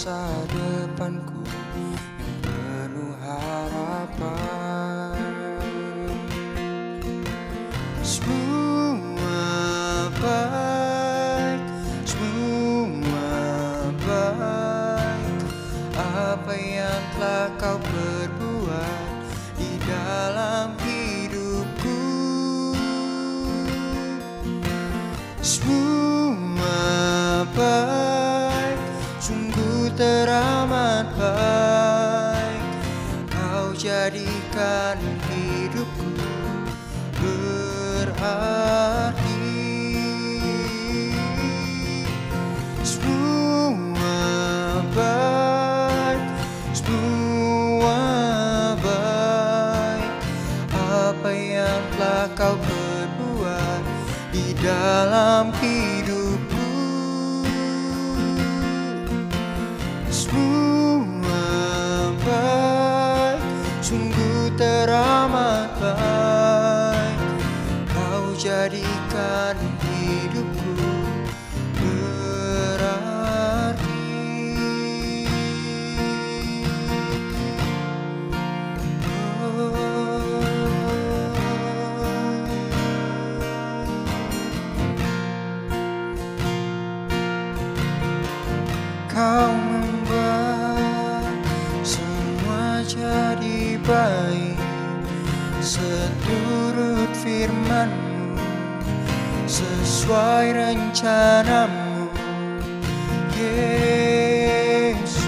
masa depanku yang penuh harapan. Semua baik, semua baik. Apa yang telah kau perbuat di dalam hidupku, semua baik, sungguh teramat baik. Kau jadikan hidupku berarti. Semua baik, semua baik. Apa yang telah kau perbuat di dalam hidupku, semua baik, sungguh teramat baik. Kau jadikan hidupku berarti. Kau membuat semua jadi baik seturut firman-Mu, sesuai rencanamu, Yesus.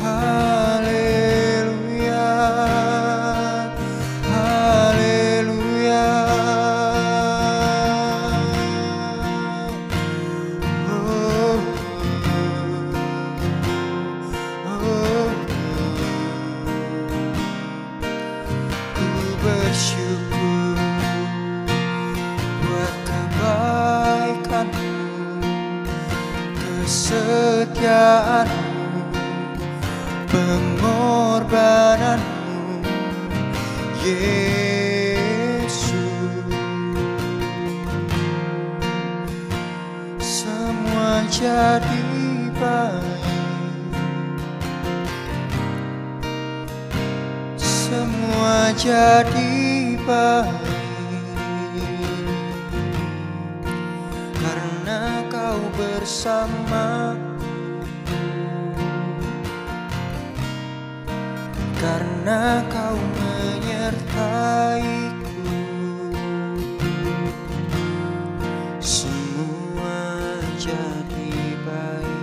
Haleluya, haleluya. Oh, oh, ku bersyukur buat kebaikan-Mu, kesetiaan-Mu, pengorbanan-Mu, Yesus. Semua jadi baik, semua jadi baik, karena Kau bersamaku, karena Kau menyertaiku. Semua jadi baik.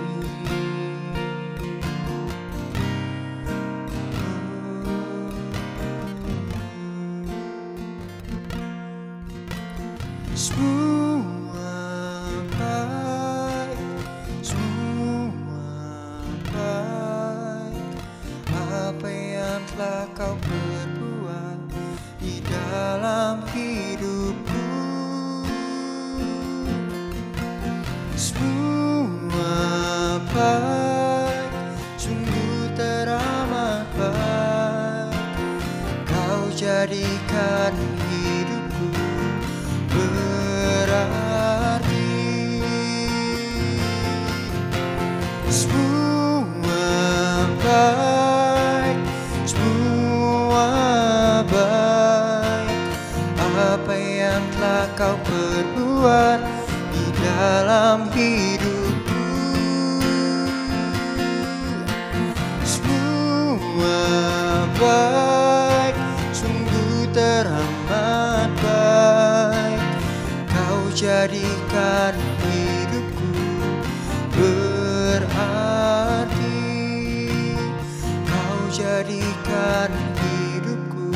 Semua baik, semua baik. Apa yang telah Kau perbuat di dalam hidupku, semua baik, sungguh teramat baik. Kau jadikan hidupku berarti. Semua baik, semua baik. Apa yang telah Kau perbuat di dalam hidupku, semua baik, sungguh teramat baik. Kau jadikan hidupku berarti. Kau jadikan hidupku,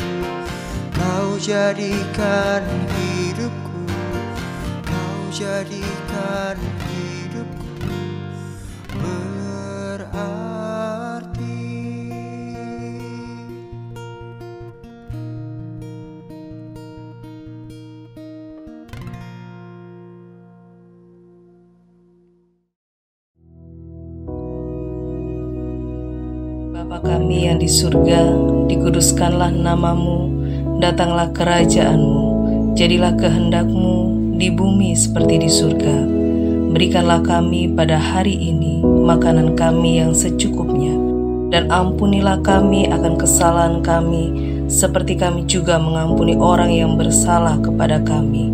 Kau jadikan hidupku, Kau jadikan hidupku berarti. Bapa kami yang di surga, dikuduskanlah nama-Mu, datanglah kerajaan-Mu, jadilah kehendak-Mu di bumi seperti di surga. Berikanlah kami pada hari ini makanan kami yang secukupnya, dan ampunilah kami akan kesalahan kami, seperti kami juga mengampuni orang yang bersalah kepada kami.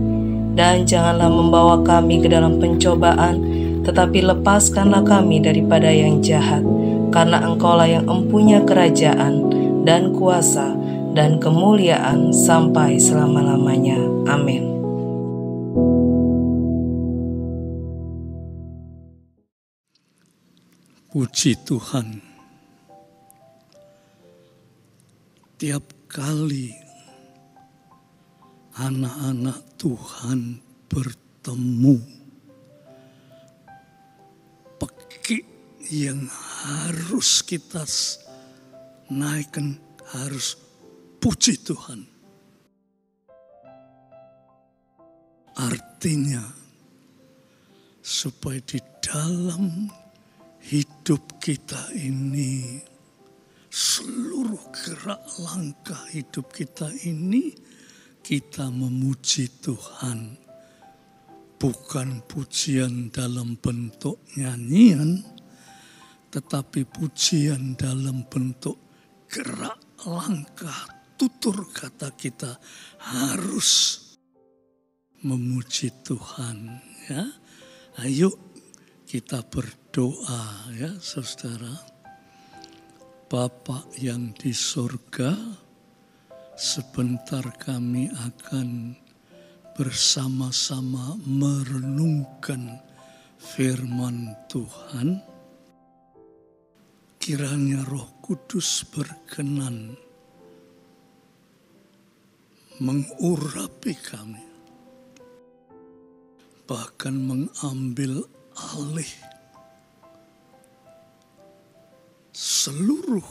Dan janganlah membawa kami ke dalam pencobaan, tetapi lepaskanlah kami daripada yang jahat. Karena Engkaulah yang empunya kerajaan, dan kuasa, dan kemuliaan sampai selama-lamanya. Amin. Puji Tuhan. Tiap kali anak-anak Tuhan bertemu, peki yang harus kita naikkan harus puji Tuhan. Artinya supaya di dalam hidup kita ini, seluruh gerak langkah hidup kita ini, kita memuji Tuhan. Bukan pujian dalam bentuk nyanyian, tetapi pujian dalam bentuk gerak langkah tutur kata kita harus memuji Tuhan. Ya, ayo kita berdoa ya saudara. Bapa yang di surga, sebentar kami akan bersama-sama merenungkan firman Tuhan. Kiranya Roh Kudus berkenan mengurapi kami, bahkan mengambil alih seluruh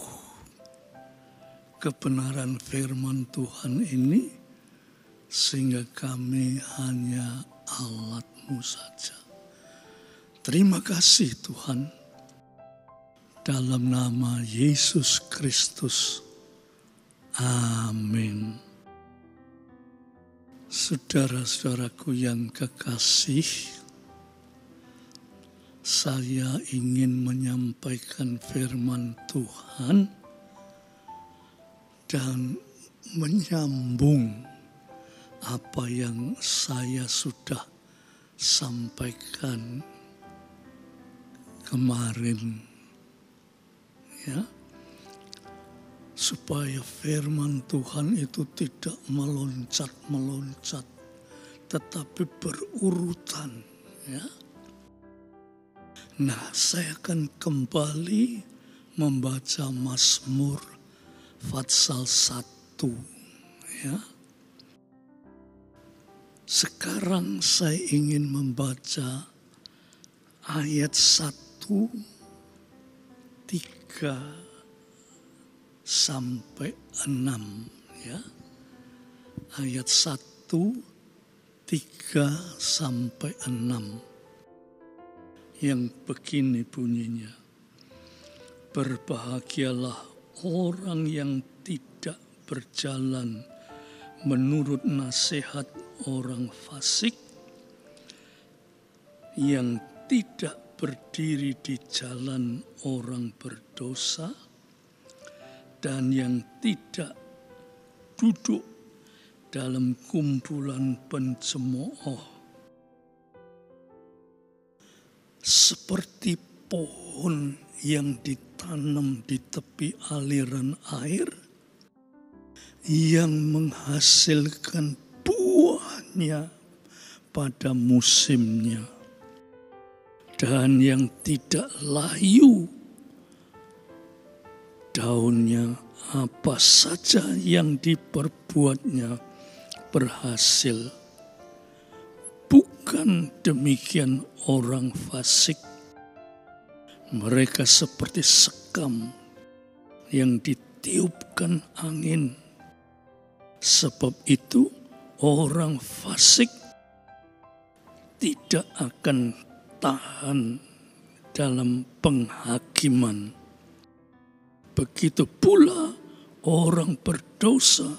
kebenaran firman Tuhan ini, sehingga kami hanya alat-Mu saja. Terima kasih Tuhan, dalam nama Yesus Kristus. Amin. Saudara-saudaraku yang kekasih, saya ingin menyampaikan firman Tuhan dan menyambung apa yang saya sudah sampaikan kemarin, ya, supaya firman Tuhan itu tidak meloncat-meloncat, tetapi berurutan, ya. Nah, saya akan kembali membaca Mazmur Fatsal 1, ya. Sekarang saya ingin membaca ayat 1, 3 sampai 6, ya. Ayat 1, 3 sampai 6. Yang begini bunyinya. Berbahagialah orang yang tidak berjalan menurut nasihat orang fasik, yang tidak berdiri di jalan orang berdosa, dan yang tidak duduk dalam kumpulan pencemooh. Seperti pohon yang ditanam di tepi aliran air, yang menghasilkan buahnya pada musimnya, dan yang tidak layu daunnya, apa saja yang diperbuatnya berhasil. Bukan demikian orang fasik. Mereka seperti sekam yang ditiupkan angin. Sebab itu orang fasik tidak akan tahan dalam penghakiman. Begitu pula orang berdosa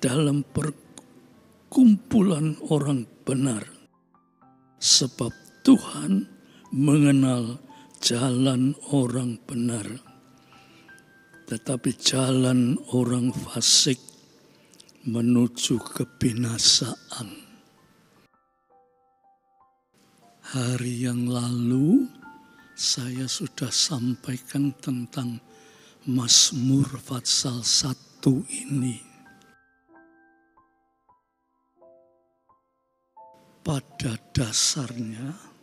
dalam perkumpulan orang benar. Sebab Tuhan mengenal jalan orang benar, tetapi jalan orang fasik menuju kebinasaan. Hari yang lalu saya sudah sampaikan tentang Mazmur Pasal 1 ini. Pada dasarnya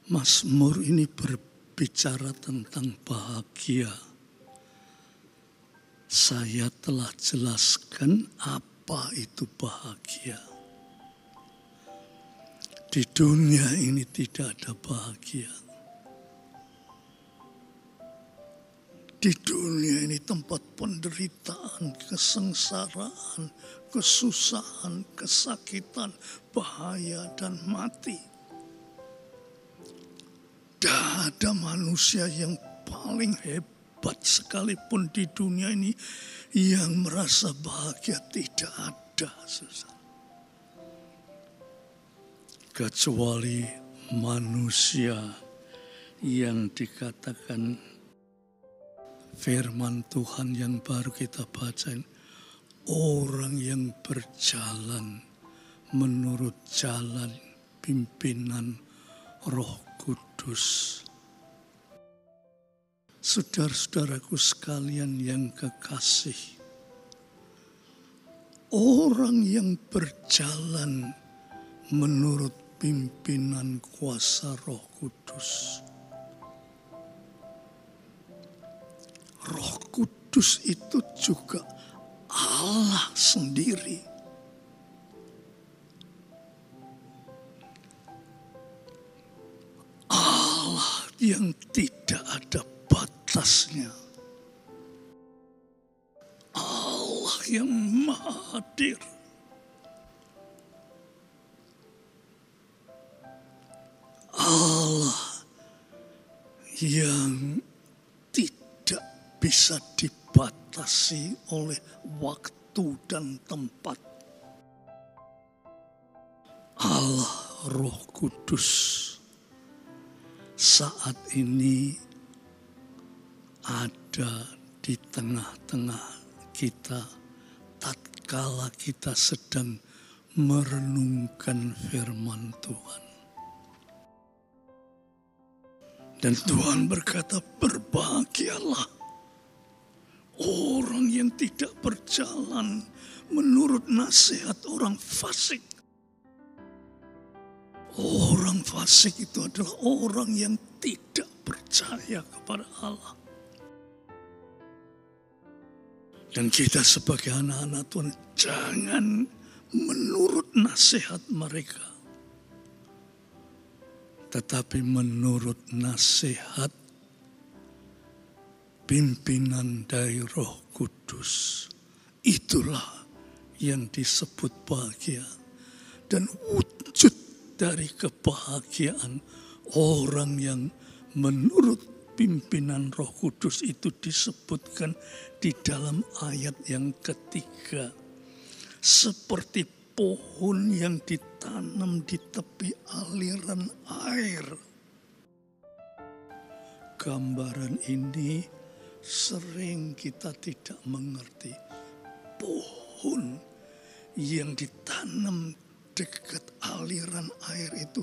Mazmur ini berbicara tentang bahagia. Saya telah jelaskan apa itu bahagia. Di dunia ini tidak ada bahagia. Di dunia ini tempat penderitaan, kesengsaraan, kesusahan, kesakitan, bahaya, dan mati. Tidak ada manusia yang paling hebat sekalipun di dunia ini yang merasa bahagia. Tidak ada, saudara. Kecuali manusia yang dikatakan firman Tuhan yang baru kita bacain, orang yang berjalan menurut jalan pimpinan Roh Kudus. Saudara-saudaraku sekalian yang kekasih, orang yang berjalan menurut pimpinan kuasa Roh Kudus, Roh Kudus itu juga Allah sendiri. Allah yang tidak ada batasnya. Allah yang maha hadir. Allah yang bisa dibatasi oleh waktu dan tempat. Allah Roh Kudus saat ini ada di tengah-tengah kita tatkala kita sedang merenungkan firman Tuhan. Dan Tuhan berkata, berbahagialah orang yang tidak berjalan menurut nasihat orang fasik. Orang fasik itu adalah orang yang tidak percaya kepada Allah. Dan kita sebagai anak-anak Tuhan, jangan menurut nasihat mereka, tetapi menurut nasihat pimpinan dari Roh Kudus. Itulah yang disebut bahagia. Dan wujud dari kebahagiaan orang yang menurut pimpinan Roh Kudus itu disebutkan di dalam ayat yang ketiga. Seperti pohon yang ditanam di tepi aliran air. Gambaran ini sering kita tidak mengerti. Pohon yang ditanam dekat aliran air itu,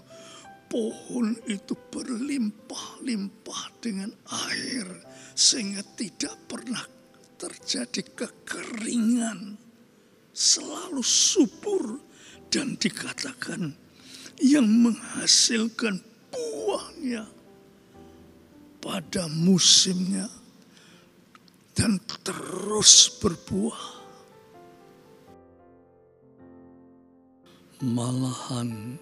pohon itu berlimpah-limpah dengan air sehingga tidak pernah terjadi kekeringan, selalu subur, dan dikatakan yang menghasilkan buahnya pada musimnya dan terus berbuah. Malahan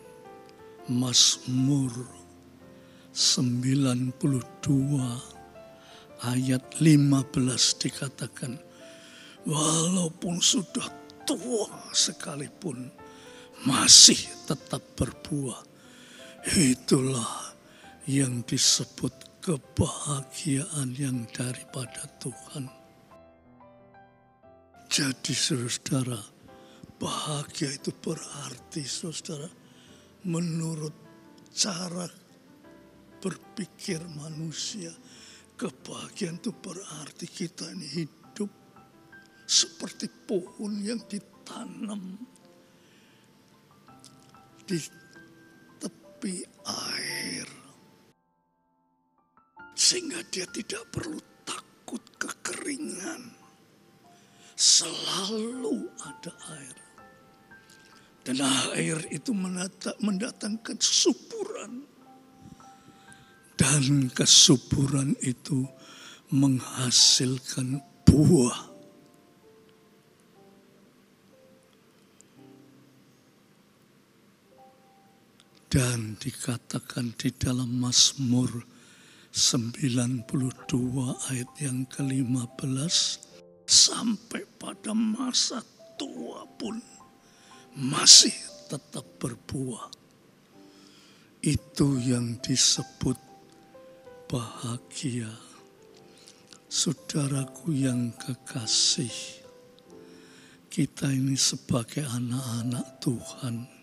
Mazmur 92 ayat 15 dikatakan, walaupun sudah tua sekalipun masih tetap berbuah. Itulah yang disebut kebahagiaan yang daripada Tuhan. Jadi saudara, bahagia itu berarti saudara menurut cara berpikir manusia, kebahagiaan itu berarti kita ini hidup seperti pohon yang ditanam di tepi air. Sehingga dia tidak perlu takut kekeringan. Selalu ada air. Dan air itu mendatangkan kesuburan. Dan kesuburan itu menghasilkan buah. Dan dikatakan di dalam Mazmur 92 ayat yang ke-15, sampai pada masa tua pun masih tetap berbuah. Itu yang disebut bahagia. Saudaraku yang kekasih, kita ini sebagai anak-anak Tuhan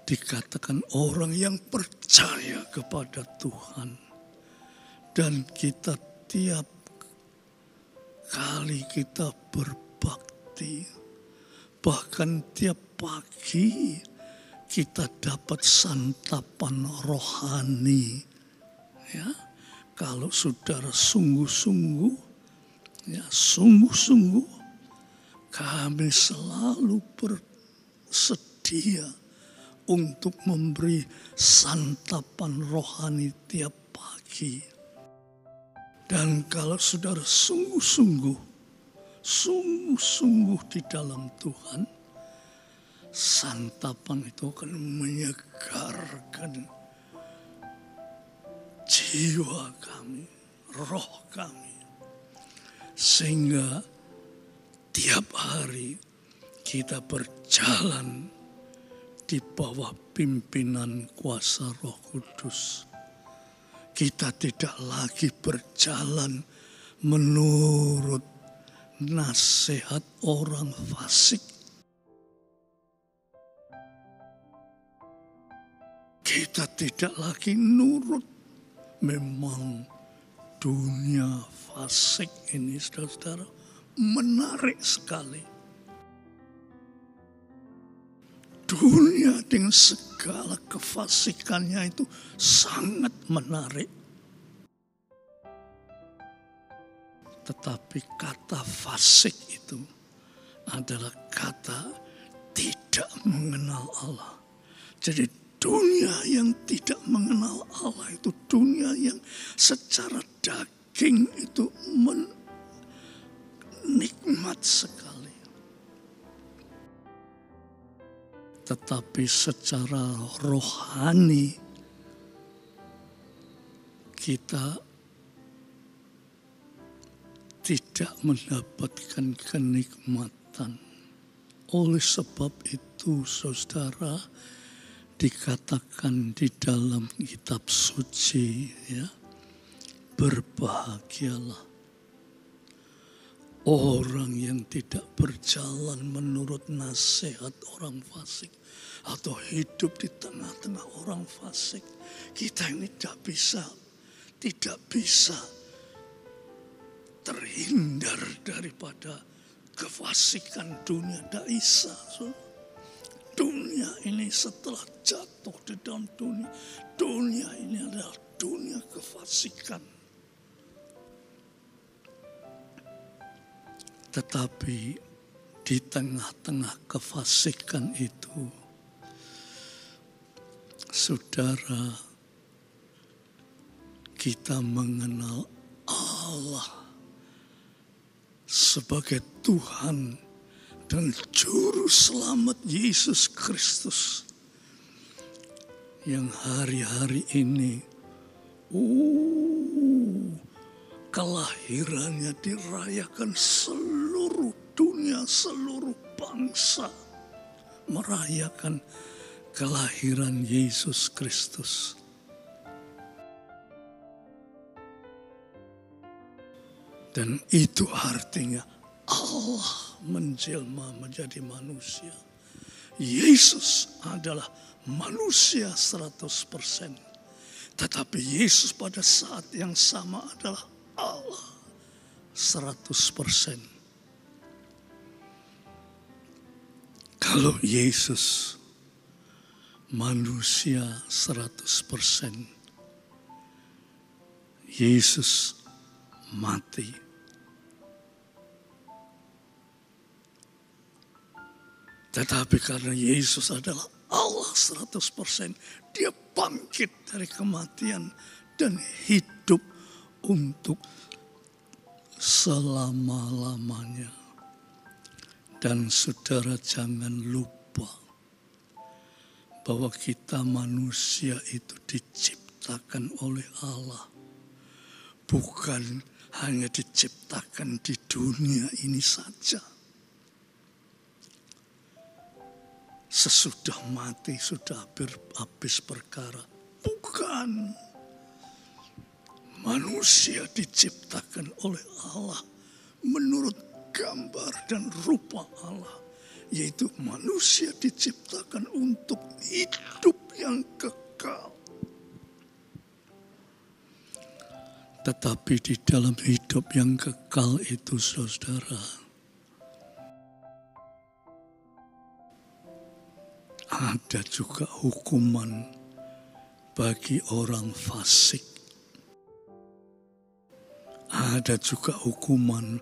dikatakan orang yang percaya kepada Tuhan. Dan kita tiap kali kita berbakti, bahkan tiap pagi kita dapat santapan rohani. Ya, kalau saudara sungguh-sungguh, kami selalu bersedia untuk memberi santapan rohani tiap pagi. Dan kalau saudara sungguh-sungguh di dalam Tuhan, santapan itu akan menyegarkan jiwa kami, roh kami. Sehingga tiap hari kita berjalan di bawah pimpinan kuasa Roh Kudus. Kita tidak lagi berjalan menurut nasihat orang fasik. Kita tidak lagi nurut. Memang dunia fasik ini, saudara-saudara, menarik sekali. Dunia dengan segala kefasikannya itu sangat menarik. Tetapi kata fasik itu adalah kata tidak mengenal Allah. Jadi dunia yang tidak mengenal Allah itu dunia yang secara daging itu nikmat sekali. Tetapi secara rohani kita tidak mendapatkan kenikmatan. Oleh sebab itu, saudara, dikatakan di dalam kitab suci, ya, berbahagialah orang yang tidak berjalan menurut nasihat orang fasik atau hidup di tengah-tengah orang fasik. Kita ini tidak bisa terhindar daripada kefasikan dunia. Tidak bisa. Dunia ini setelah jatuh di dalam dunia ini adalah dunia kefasikan. Tetapi di tengah-tengah kefasikan itu, saudara, kita mengenal Allah sebagai Tuhan dan Juru Selamat Yesus Kristus yang hari-hari ini kelahirannya dirayakan seluruh dunia, seluruh bangsa merayakan kelahiran Yesus Kristus. Dan itu artinya Allah menjelma menjadi manusia. Yesus adalah manusia 100%. Tetapi Yesus pada saat yang sama adalah Allah 100%. Kalau Yesus manusia 100%, Yesus mati. Tetapi karena Yesus adalah Allah 100%, dia bangkit dari kematian dan hidup untuk selama-lamanya. Dan saudara jangan lupa bahwa kita manusia itu diciptakan oleh Allah. Bukan hanya diciptakan di dunia ini saja. Sesudah mati sudah habis perkara. Bukan. Manusia diciptakan oleh Allah menurut gambar dan rupa Allah. Yaitu manusia diciptakan untuk hidup yang kekal. Tetapi di dalam hidup yang kekal itu, saudara, ada juga hukuman bagi orang fasik. Ada juga hukuman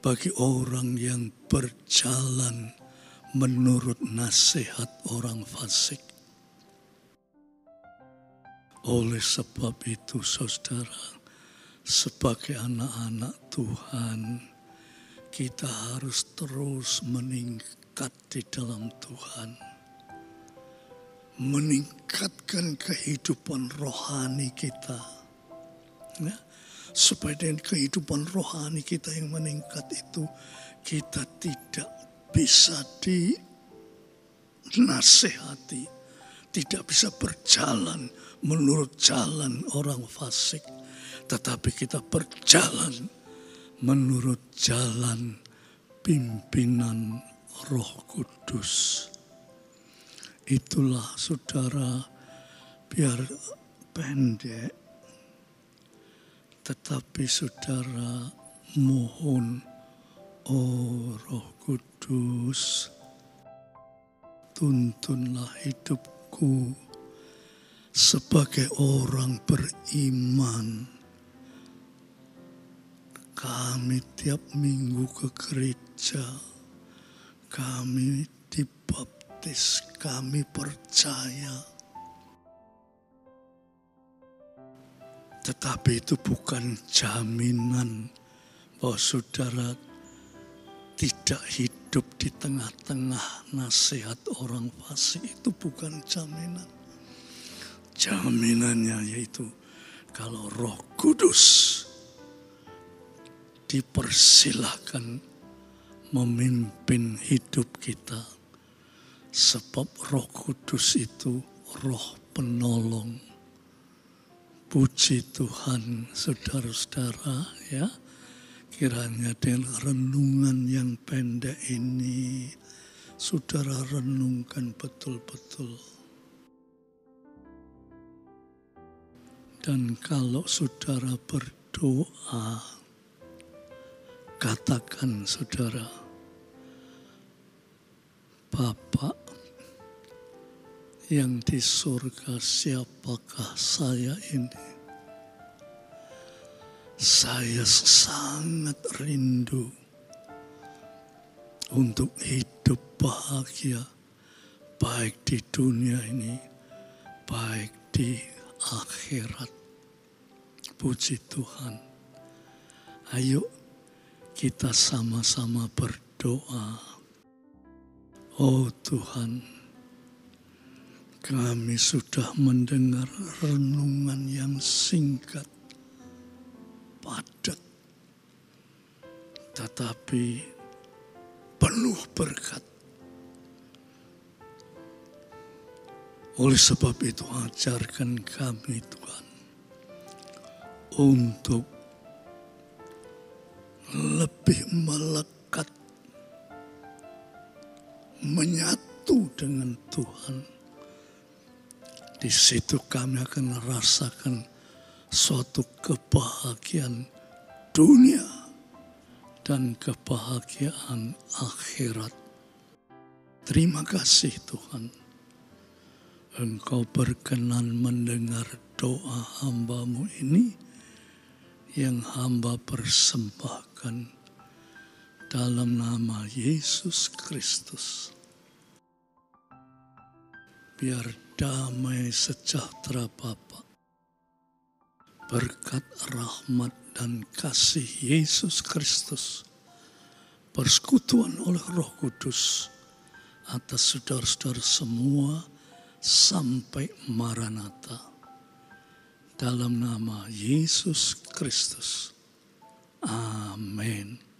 bagi orang yang berjalan menurut nasihat orang fasik. Oleh sebab itu, saudara, sebagai anak-anak Tuhan, kita harus terus meningkat di dalam Tuhan. Meningkatkan kehidupan rohani kita. Ya, supaya dengan kehidupan rohani kita yang meningkat itu, kita tidak bisa dinasehati, tidak bisa berjalan menurut jalan orang fasik, tetapi kita berjalan menurut jalan pimpinan Roh Kudus. Itulah, saudara, biar pendek, tetapi saudara mohon, oh Roh Kudus, tuntunlah hidupku sebagai orang beriman. Kami tiap minggu ke gereja, kami dibaptis, kami percaya. Tetapi itu bukan jaminan bahwa saudara tidak hidup di tengah-tengah nasihat orang fasik. Itu bukan jaminan. Jaminannya yaitu kalau Roh Kudus dipersilahkan memimpin hidup kita. Sebab Roh Kudus itu Roh penolong. Puji Tuhan, saudara-saudara, ya. Kiranya dengan renungan yang pendek ini, saudara renungkan betul-betul. Dan kalau saudara berdoa, katakan, saudara, Bapa yang di surga, siapakah saya ini? Saya sangat rindu untuk hidup bahagia, baik di dunia ini, baik di akhirat. Puji Tuhan. Ayo kita sama-sama berdoa. Oh Tuhan, kami sudah mendengar renungan yang singkat, padat, tetapi penuh berkat. Oleh sebab itu ajarkan kami Tuhan untuk lebih melekat, menyatu dengan Tuhan Di situ kami akan merasakan suatu kebahagiaan dunia dan kebahagiaan akhirat. Terima kasih Tuhan, Engkau berkenan mendengar doa hamba-Mu ini yang hamba persembahkan dalam nama Yesus Kristus. Biar damai sejahtera Bapa, berkat rahmat dan kasih Yesus Kristus, persekutuan oleh Roh Kudus atas saudara-saudara semua sampai Maranatha. Dalam nama Yesus Kristus. Amin.